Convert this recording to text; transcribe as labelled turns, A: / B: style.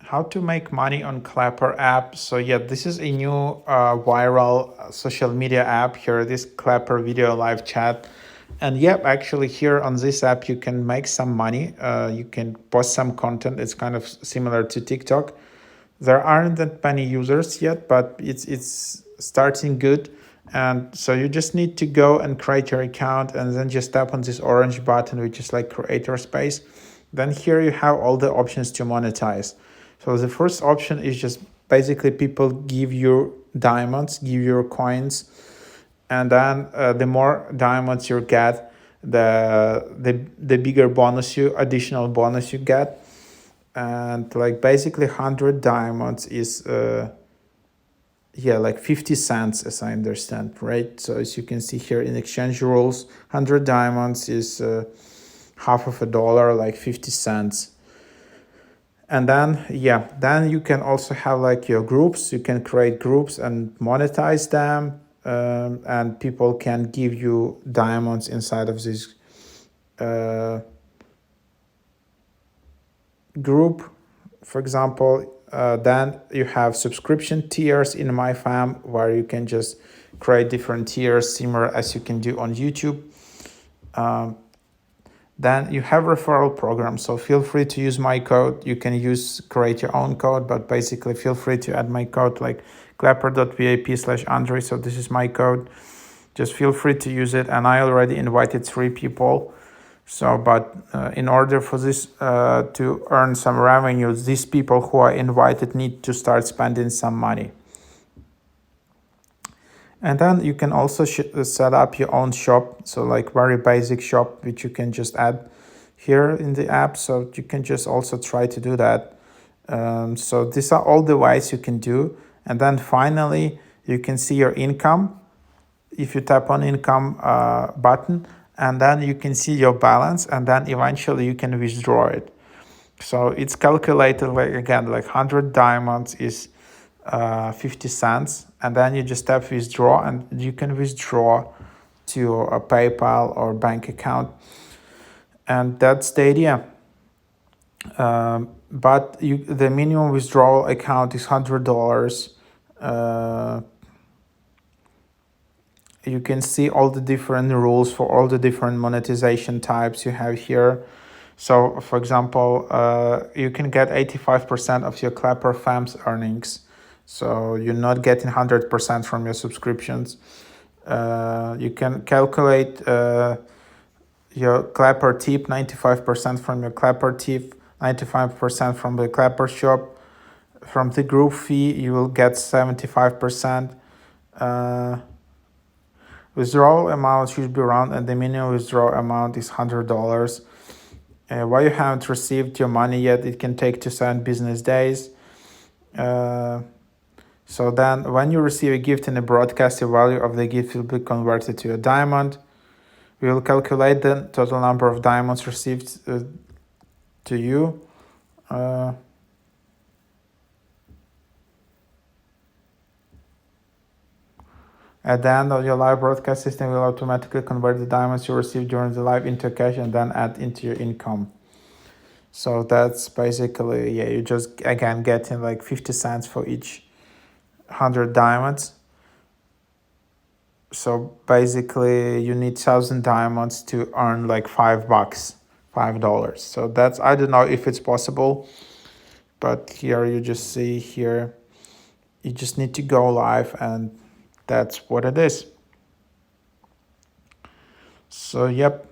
A: How to make money on Clapper app. So yeah, this is a new viral social media app here, this Clapper video live chat. And yep, actually here on this app, you can make some money. You can post some content. It's kind of similar to TikTok. There aren't that many users yet, but it's starting good. And so you just need to go and create your account and then just tap on this orange button, which is like creator space. Then here you have all the options to monetize. So the first option is just basically people give you diamonds, give you coins, and then the more diamonds you get, the bigger bonus you additional bonus you get. And like basically 100 diamonds is yeah, like 50 cents as I understand, right? So as you can see here in exchange rules, 100 diamonds is half of a dollar, like 50 cents. And then yeah, then you can also have like your groups. You can create groups and monetize them, and people can give you diamonds inside of this group, for example. Then you have subscription tiers in MyFam, where you can just create different tiers similar as you can do on YouTube. Then you have referral programs, so feel free to use my code. You can create your own code, but basically feel free to add my code like clapper.vip/Andrei. So this is my code. Just feel free to use it. And I already invited 3 people. So, but in order for this to earn some revenue, these people who are invited need to start spending some money. And then you can also set up your own shop. So like very basic shop, which you can just add here in the app. So you can just also try to do that. So these are all the ways you can do. And then finally, you can see your income. If you tap on income button, and then you can see your balance, and then eventually you can withdraw it. So it's calculated like, again, like 100 diamonds is 50 cents, and then you just tap withdraw, and you can withdraw to a PayPal or bank account, and that's the idea. But the minimum withdrawal account is $100. You can see all the different rules for all the different monetization types you have here. So for example, you can get 85% of your Clapper Fam's earnings. So you're not getting 100% from your subscriptions. You can calculate your Clapper tip, 95% from your Clapper tip, 95% from the Clapper shop. From the group fee, you will get 75%. Withdrawal amount should be around, and the minimum withdrawal amount is $100. While you haven't received your money yet, it can take 2 to 7 business days. So then when you receive a gift in a broadcast, the value of the gift will be converted to a diamond. We will calculate the total number of diamonds received to you. At the end of your live broadcast, system will automatically convert the diamonds you received during the live into cash and then add into your income. So that's basically, yeah, you just, again, getting like 50 cents for each 100 diamonds. So basically you need 1,000 diamonds to earn like $5. So that's, I don't know if it's possible, but here you just see here, you just need to go live, and that's what it is. So yep,